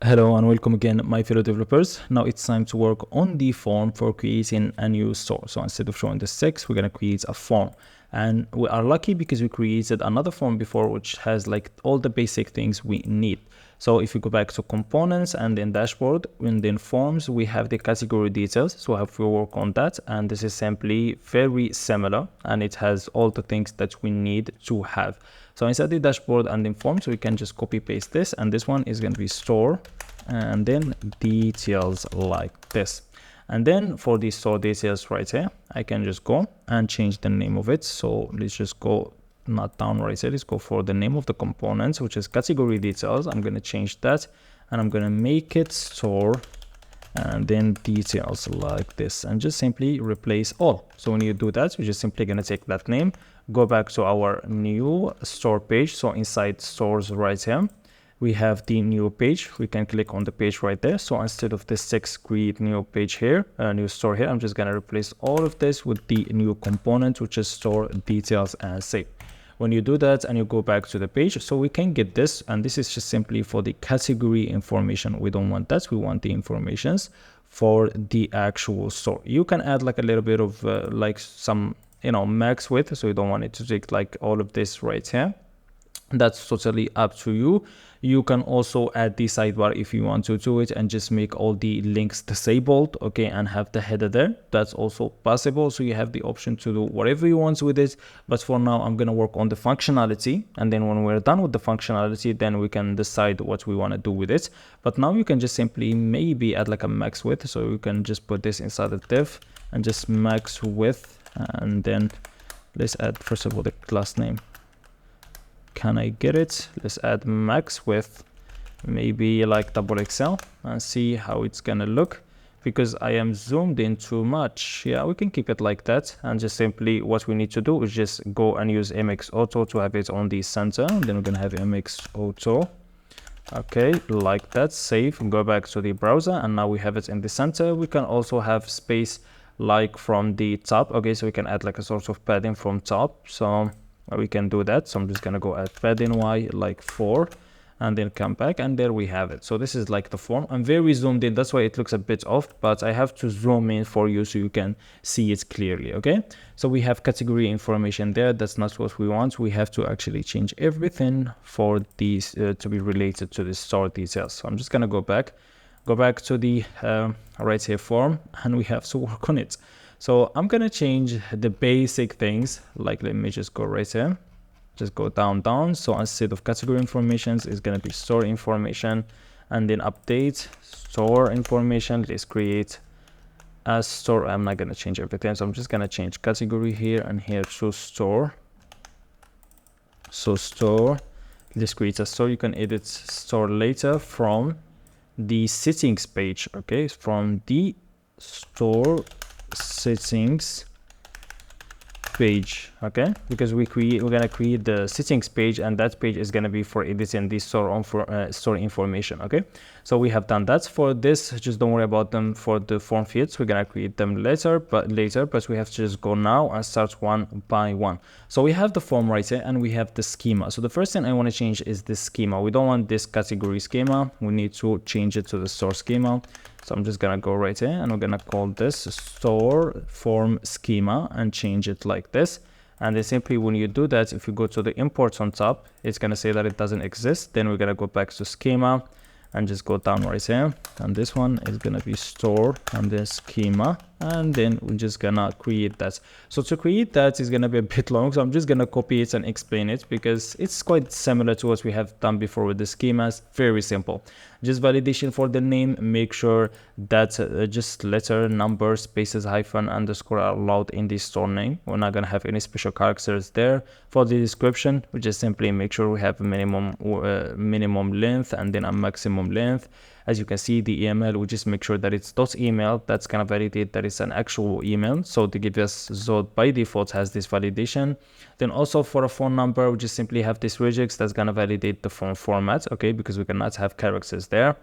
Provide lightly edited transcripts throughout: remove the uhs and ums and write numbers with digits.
Hello and welcome again, my fellow developers. Now it's time to work on the form for creating a new store. So instead of showing the text, we're going to create a form. And we are lucky because we created another form before, which has like all the basic things we need. So if you go back to components and then dashboard, and then forms, we have the category details. So I have to work on that. And this is simply very similar and it has all the things that we need to have. So inside the dashboard and then forms, we can just copy paste this, and this one is going to be store and then details like this. And then for the store details right here, I can just go and change the name of it. So let's just go not down right here. Let's go for the name of the components, which is category details. I'm going to change that and I'm going to make it store and then details like this, and just simply replace all. So when you do that, we're just simply going to take that name, go back to our new store page. So inside stores right here, we have the new page. We can click on the page right there. So instead of this text, create new page here, new store here, I'm just going to replace all of this with the new component, which is store details and save. When you do that and you go back to the page, so we can get this, and this is just simply for the category information. We don't want that. We want the informations for the actual store. You can add like a little bit of like some, max width. So you don't want it to take like all of this right here. That's totally up to you. You can also add the sidebar if you want to do it and just make all the links disabled, okay, and have the header there. That's also possible. So you have the option to do whatever you want with it. But for now, I'm going to work on the functionality. And then when we're done with the functionality, then we can decide what we want to do with it. But now you can just simply maybe add like a max width. So you can just put this inside the div and just max width. And then let's add, first of all, the class name. Can I get it? Let's add max width, maybe like double XL, and see how it's gonna look, because I am zoomed in too much. Yeah, we can keep it like that, and just simply what we need to do is just go and use MX Auto to have it on the center. Then we're gonna have MX Auto, okay, like that. Save and go back to the browser, and now we have it in the center. We can also have space like from the top, okay, so we can add like a sort of padding from top. So we can do that. So I'm just gonna go add padding Y like 4 and then come back, and there we have it. So this is like the form. I'm very zoomed in, that's why it looks a bit off, but I have to zoom in for you so you can see it clearly. Okay, so we have category information there. That's not what we want. We have to actually change everything for these to be related to the store details. So I'm just gonna go back to the right here form, and we have to work on it. So I'm going to change the basic things, like let me just go right here, just go down. So instead of category information, it's going to be store information, and then update store information. Let's create a store. I'm not going to change everything. So I'm just going to change category here and here to store. So store, let's create a store. You can edit store later from the settings page. Okay, from the store settings page, okay, because we're gonna create the settings page, and that page is gonna be for editing the store information. Okay, so we have done that for this. Just don't worry about them for the form fields. We're gonna create them later, but we have to just go now and start one by one. So we have the form right here, and we have the schema. So the first thing I want to change is the schema. We don't want this category schema. We need to change it to the store schema. So I'm just gonna go right here, and we're gonna call this store form schema and change it like this. And then simply when you do that, if you go to the imports on top, it's gonna say that it doesn't exist. Then we're gonna go back to schema and just go down right here, and this one is gonna be store and then schema, and then we're just gonna create that. So to create that is gonna be a bit long, so I'm just gonna copy it and explain it, because it's quite similar to what we have done before with the schemas. Very simple. Just validation for the name. Make sure that just letter, number, spaces, hyphen, underscore are allowed in the store name. We're not gonna have any special characters there. For the description, we just simply make sure we have a minimum length and then a maximum length. As you can see, the email, we just make sure that it's .email. That's gonna validate that it's an actual email. So to give us, so by default has this validation. Then also for a phone number, we just simply have this regex that's gonna validate the phone format, okay, because we cannot have characters there.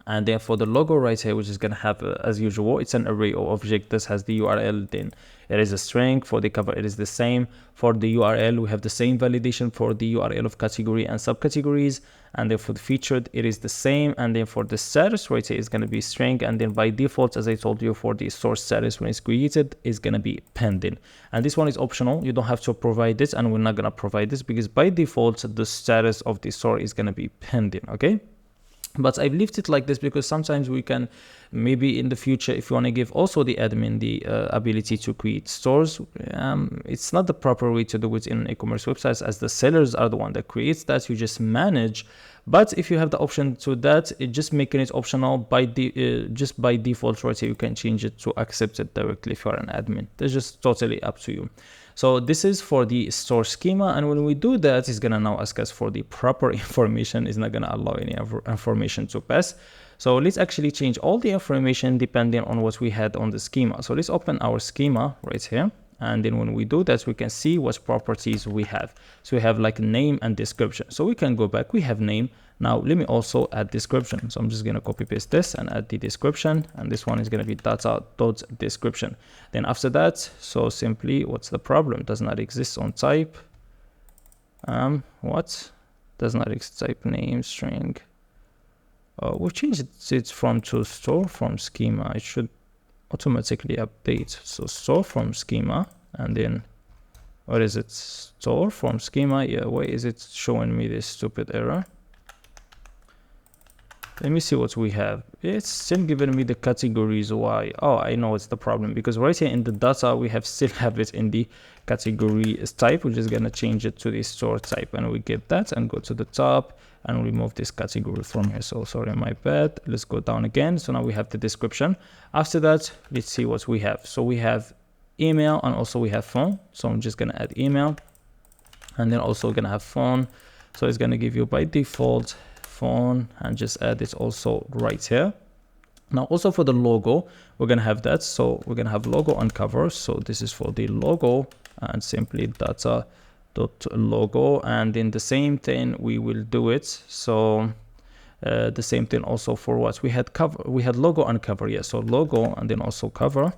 And then for the logo right here, which is going to have, as usual, it's an array of object. This has the URL, then it is a string. For the cover, it is the same. For the URL, we have the same validation for the URL of category and subcategories. And then for the featured, it is the same. And then for the status right here is going to be string. And then by default, as I told you, for the store status when it's created, is going to be pending. And this one is optional. You don't have to provide this, and we're not going to provide this because by default, the status of the store is going to be pending. Okay. But I've left it like this because sometimes we can, maybe in the future, if you want to give also the admin the ability to create stores, it's not the proper way to do it in e-commerce websites, as the sellers are the one that creates that. You just manage. But if you have the option to that, it just making it optional by just by default right here, you can change it to accept it directly if you're an admin. That's just totally up to you. So this is for the store schema, and when we do that, it's gonna now ask us for the proper information. It's not gonna allow any information to pass. So let's actually change all the information depending on what we had on the schema. So let's open our schema right here. And then when we do that, we can see what properties we have. So we have like name and description. So we can go back, we have name. Now let me also add description. So I'm just gonna copy paste this and add the description. And this one is gonna be data.description. Then after that, so simply, what's the problem? Does not exist on type. What? Does not exist type name string. We've changed it from to store from schema. It should automatically update. So store from schema, and then what is it? Store from schema. Yeah, why is it showing me this stupid error? Let me see what we have. It's still giving me the categories. Why? Oh, I know it's the problem, because right here in the data we still have it in the category type. We're just gonna change it to the store type, and we get that and go to the top and remove this category from here. So sorry, my bad. Let's go down again. So now we have the description. After that, let's see what we have. So we have email, and also we have phone. So I'm just gonna add email, and then also gonna have phone. So it's gonna give you by default phone, and just add it also right here. Now also for the logo, we're gonna have that. So we're gonna have logo on cover. So this is for the logo, and simply data.logo, and then the same thing we will do it. So the same thing also for what we had cover. We had logo on cover. Yeah, so logo and then also cover,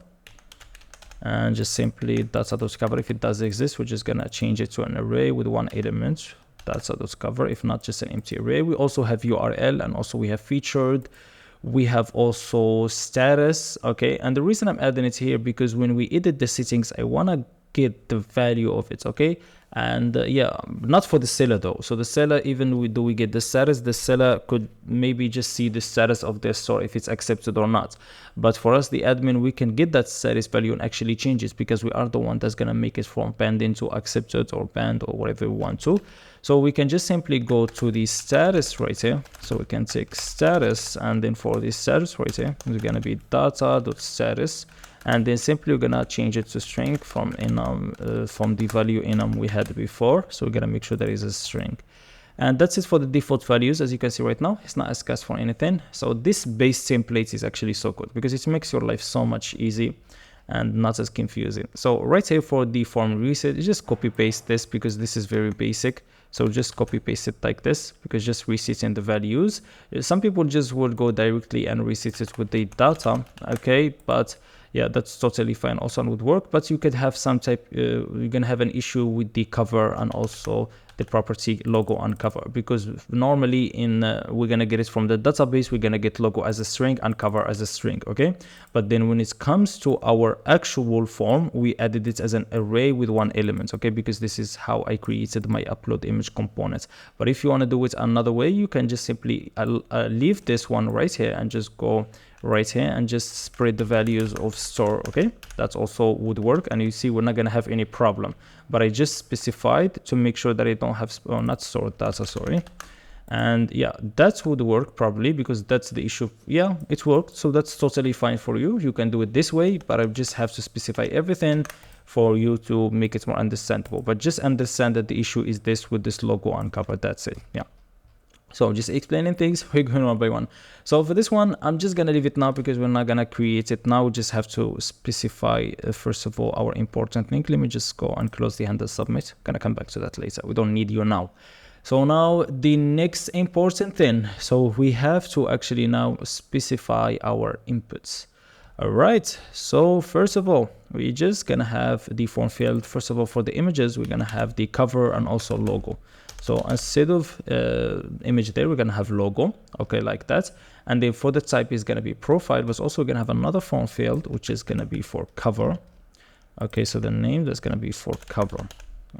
and just simply data.cover. If it does exist, we're just gonna change it to an array with one element. Data.cover. If not, just an empty array. We also have URL, and also we have featured. We have also status. Okay, and the reason I'm adding it here, because when we edit the settings, I want to get the value of it. Okay, and yeah, not for the seller though. So the seller, even we get the status, the seller could maybe just see the status of their store if it's accepted or not. But for us, the admin, we can get that status value and actually change it, because we are the one that's gonna make it from pending to accepted or banned or whatever we want to. So we can just simply go to the status right here. So we can take status, and then for the status right here, it's gonna be data.status. And then simply we're gonna change it to string from enum, from the value enum we had before. So we're gonna make sure there is a string, and that's it for the default values. As you can see right now, it's not asking us for anything. So this base template is actually so good, because it makes your life so much easy and not as confusing. So right here for the form reset, you just copy paste this, because this is very basic. So just copy paste it like this, because just resetting the values. Some people just will go directly and reset it with the data. Okay, but yeah, that's totally fine. Also would work, but you could have some type, you're gonna have an issue with the cover and also the property logo on cover, because normally in we're gonna get it from the database, we're gonna get logo as a string and cover as a string. Okay, but then when it comes to our actual form, we added it as an array with one element. Okay, because this is how I created my upload image component. But if you want to do it another way, you can just simply leave this one right here and just go right here and just spread the values of store. Okay, that's also would work, and you see we're not gonna have any problem. But I just specified to make sure that I don't have not store data, sorry. And yeah, that would work probably, because that's the issue. Yeah, it worked, so that's totally fine for you. You can do it this way, but I just have to specify everything for you to make it more understandable. But just understand that the issue is this with this logo on cover. That's it. Yeah. So just explaining things, we're going one by one. So for this one, I'm just gonna leave it now, because we're not gonna create it now. We just have to specify first of all our important link. Let me just go and close the handle submit. Gonna come back to that later. We don't need you now. So now the next important thing, so we have to actually now specify our inputs. All right, so first of all, we're just gonna have the form field. First of all, for the images, we're gonna have the cover and also logo. So instead of image there, we're gonna have logo, okay, like that. And then for the type is gonna be profile, but also gonna have another form field, which is gonna be for cover. Okay, so the name that's gonna be for cover.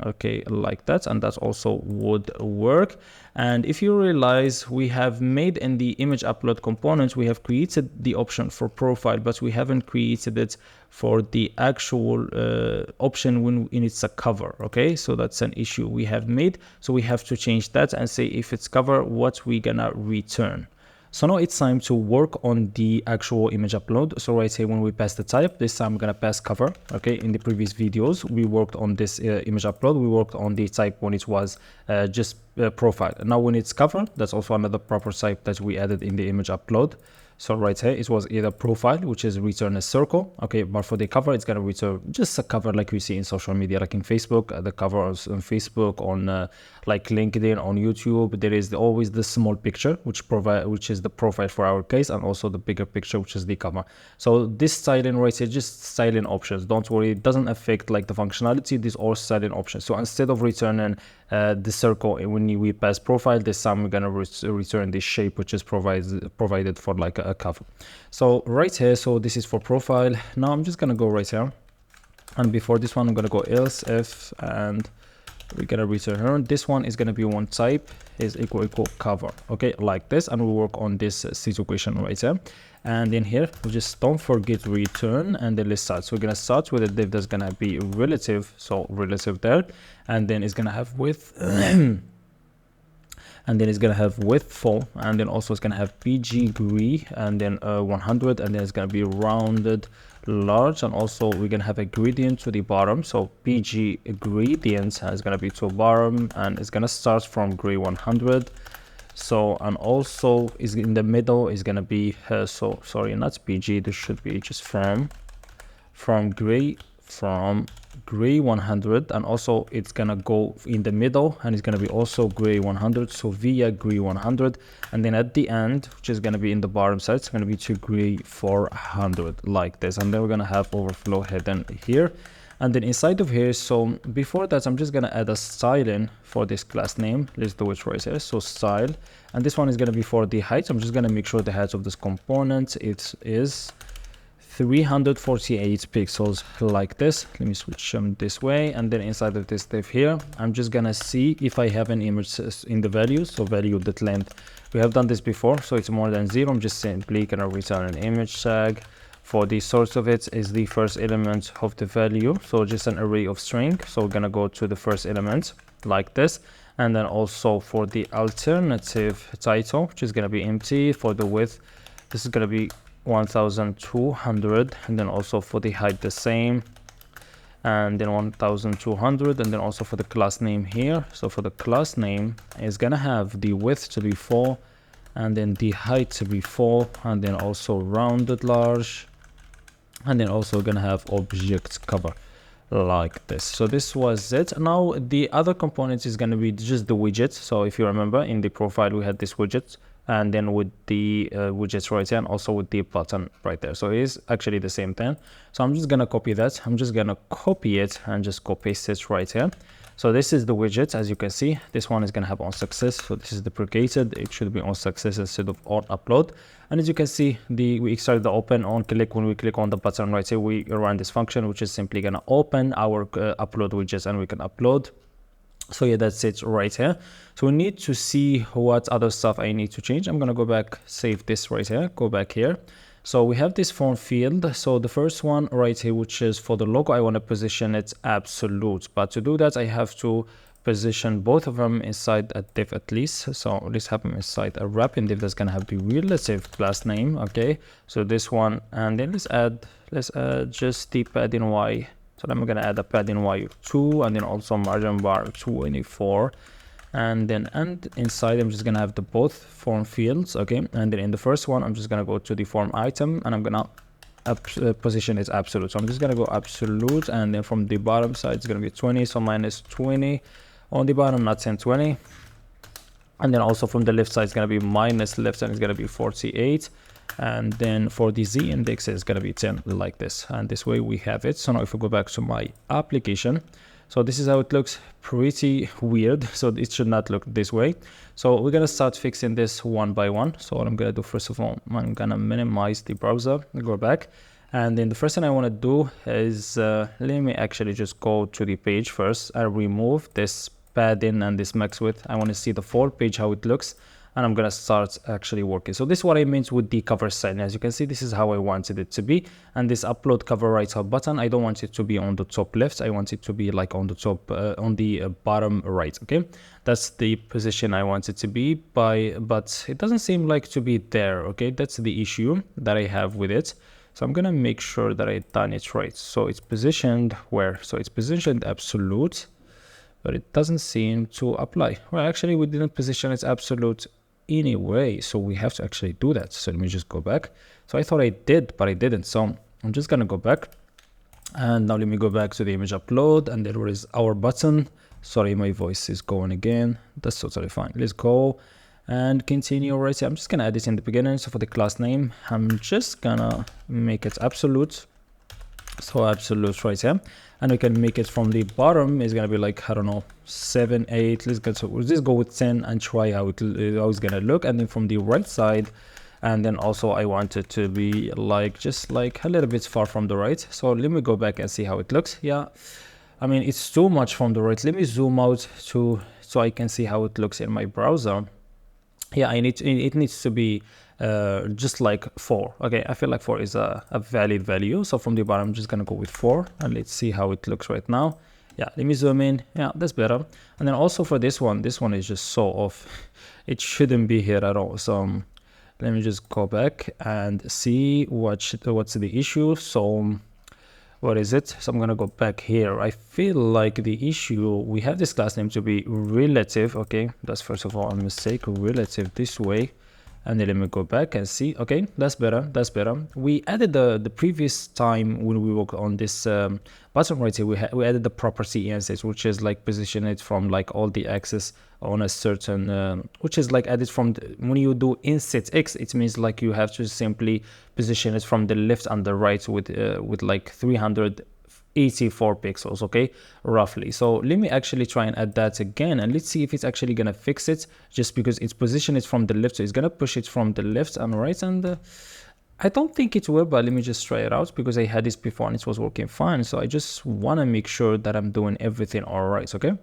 Okay, like that, and that also would work. And if you realize, we have made in the image upload component, we have created the option for profile, but we haven't created it for the actual option when it's a cover. Okay, so that's an issue we have made, so we have to change that and say if it's cover, what we gonna return. So now it's time to work on the actual image upload. So right here, when we pass the type, this time I'm gonna pass cover. Okay, in the previous videos, we worked on this image upload. We worked on the type when it was just profile. Now when it's cover, that's also another proper type that we added in the image upload. So right here, it was either profile, which is return a circle. Okay, but for the cover, it's gonna return just a cover like we see in social media, like in Facebook, the covers on Facebook, on like LinkedIn, on YouTube. There is always the small picture, which is the profile for our case, and also the bigger picture, which is the cover. So this styling right here, just styling options. Don't worry, it doesn't affect like the functionality. These are styling options. So instead of returning the circle when we pass profile, this time we're gonna return the shape, which is provided for like a cover. So right here, so this is for profile. Now I'm just gonna go right here, and before this one I'm gonna go else if, and we're gonna return this one is gonna be one type is equal cover. Okay, like this, and we'll work on this situation right here. And in here, we just don't forget return, and then let's start. So we're gonna start with a div that's gonna be relative, so relative there, and then it's gonna have width and then it's gonna have width full, and then also it's gonna have PG gray, and then 100, and then it's gonna be rounded large, and also we're gonna have a gradient to the bottom. So PG gradient is gonna be to bottom, and it's gonna start from gray 100. So, and also is in the middle is gonna be so sorry, not PG, this should be just from gray 100, and also it's gonna go in the middle, and it's gonna be also gray 100, so via gray 100, and then at the end, which is gonna be in the bottom side, it's gonna be to gray 400, like this. And then we're gonna have overflow hidden here, and then inside of here, so before that, I'm just gonna add a styling for this class name. Let's do it right here. So style, and this one is gonna be for the height. I'm just gonna make sure the height of this component it is 348 pixels, like this. Let me switch them this way, and then inside of this div here, I'm just gonna see if I have an image in the values. So value.length, we have done this before, so it's more than 0. I'm just simply gonna return an image tag. For the source of it is the first element of the value, so just an array of string. So we're gonna go to the first element like this, and then also for the alternative title, which is gonna be empty. For the width, this is gonna be 1200, and then also for the height the same, and then 1200, and then also for the class name here. So for the class name is gonna have the width to be 4, and then the height to be 4, and then also rounded large, and then also gonna have object cover like this. So this was it. Now the other component is going to be just the widgets. So if you remember, in the profile we had this widget, and then with the widgets right here, and also with the button right there. So it is actually the same thing. So I'm just gonna copy that. I'm just gonna copy it and just copy paste it right here. So this is the widget. As you can see, this one is gonna have on success. So this is deprecated. It should be on success instead of on upload. And as you can see, we started the open on click. When we click on the button right here, we run this function, which is simply gonna open our upload widgets, and we can upload. So yeah, that's it right here. So we need to see what other stuff I need to change. I'm gonna go back, save this right here, go back here. So we have this form field. So the first one right here, which is for the logo, I want to position it absolute. But to do that, I have to position both of them inside a div at least. So let's have them inside a wrapping div that's gonna have the relative class name. Okay, so this one, and then let's add just the padding y. So I'm gonna add a padding y of 2, and then also margin bar 24. And inside I'm just gonna have the both form fields. Okay, and then in the first one I'm just gonna go to the form item, and I'm gonna position it absolute. So I'm just gonna go absolute, and then from the bottom side it's gonna be 20, so minus 20 on the bottom, not 10, 20. And then also from the left side, it's going to be minus left and it's going to be 48. And then for the Z index, it's going to be 10 like this. And this way we have it. So now if we go back to my application, so this is how it looks. Pretty weird. So it should not look this way. So we're going to start fixing this one by one. So what I'm going to do, first of all, I'm going to minimize the browser, go back. And then the first thing I want to do is, let me actually just go to the page first. I remove this padding and this max width. I want to see the full page, how it looks. And I'm gonna start actually working. So this is what I meant with the cover style. As you can see, this is how I wanted it to be. And this upload cover right top button, I don't want it to be on the top left. I want it to be like on the top, on the bottom right. Okay, that's the position I want it to be by, but it doesn't seem like to be there. Okay, that's the issue that I have with it. So I'm gonna make sure that I done it right. So it's positioned where? So it's positioned absolute, but it doesn't seem to apply. Well, actually we didn't position it absolute anyway, so we have to actually do that. So let me just go back. So I thought I did, but I didn't. So I'm just gonna go back, and now let me go back to the image upload, and there is our button. Sorry, my voice is going again. That's totally fine. Let's go and continue right here. I'm just gonna add this in the beginning. So for the class name, I'm just gonna make it absolute. So absolute right here, and we can make it from the bottom is gonna be like, I don't know, 7, 8. Let's go with 10 and try how it's gonna look. And then from the right side, and then also I want it to be like just like a little bit far from the right. So let me go back and see how it looks. Yeah, I mean it's too much from the right. Let me zoom out so I can see how it looks in my browser. Yeah, it needs to be just like 4. Okay, I feel like 4 is a valid value. So from the bottom, I'm just gonna go with 4, and let's see how it looks right now. Yeah, let me zoom in. Yeah, that's better. And then also for this one is just so off. It shouldn't be here at all. So let me just go back and see what's the issue. So what is it? So I'm gonna go back here. I feel like the issue, we have this class name to be relative. Okay, that's first of all a mistake. Relative this way. And then let me go back and see. Okay, that's better. That's better. We added the previous time when we worked on this button right here. We added the property instance, which is like position it from like all the axes on a certain, which is like added from when you do inset X. It means like you have to simply position it from the left and the right with like 384 pixels, okay, roughly. So let me actually try and add that again, and let's see if it's actually gonna fix it, just because it's positioned it from the left, so it's gonna push it from the left and right. And I don't think it will, but let me just try it out, because I had this before and it was working fine. So I just want to make sure that I'm doing everything all right. Okay,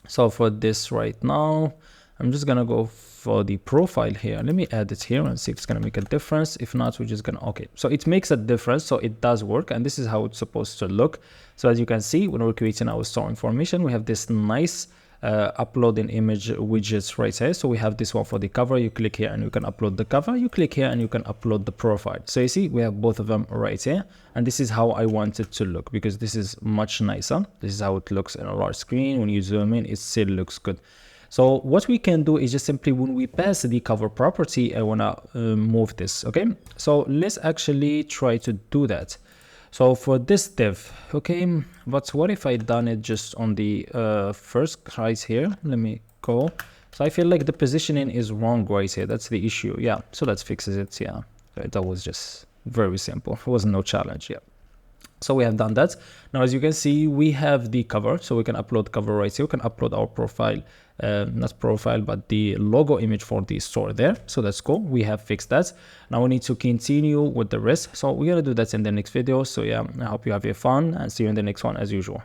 so for this right now, I'm just gonna go for the profile here. Let me add it here and see if it's gonna make a difference. If not, we're just gonna, okay, so it makes a difference, so it does work, and this is how it's supposed to look. So as you can see, when we're creating our store information, we have this nice uploading image widgets right here. So we have this one for the cover. You click here and you can upload the cover. You click here and you can upload the profile. So you see, we have both of them right here, and this is how I want it to look, because this is much nicer. This is how it looks in a large screen. When you zoom in, it still looks good. So what we can do is just simply, when we pass the cover property, I want to move this. Okay, so let's actually try to do that. So for this div, okay, but what if I done it just on the first right here? Let me go. So I feel like the positioning is wrong right here. That's the issue. Yeah, so that fixes it. Yeah, that was just very simple. It was no challenge. Yeah. So we have done that. Now, as you can see, we have the cover, so we can upload cover right here. We can upload our profile, not profile, but the logo image for the store there. So that's cool. We have fixed that. Now we need to continue with the rest. So we're going to do that in the next video. So yeah, I hope you have your fun, and see you in the next one as usual.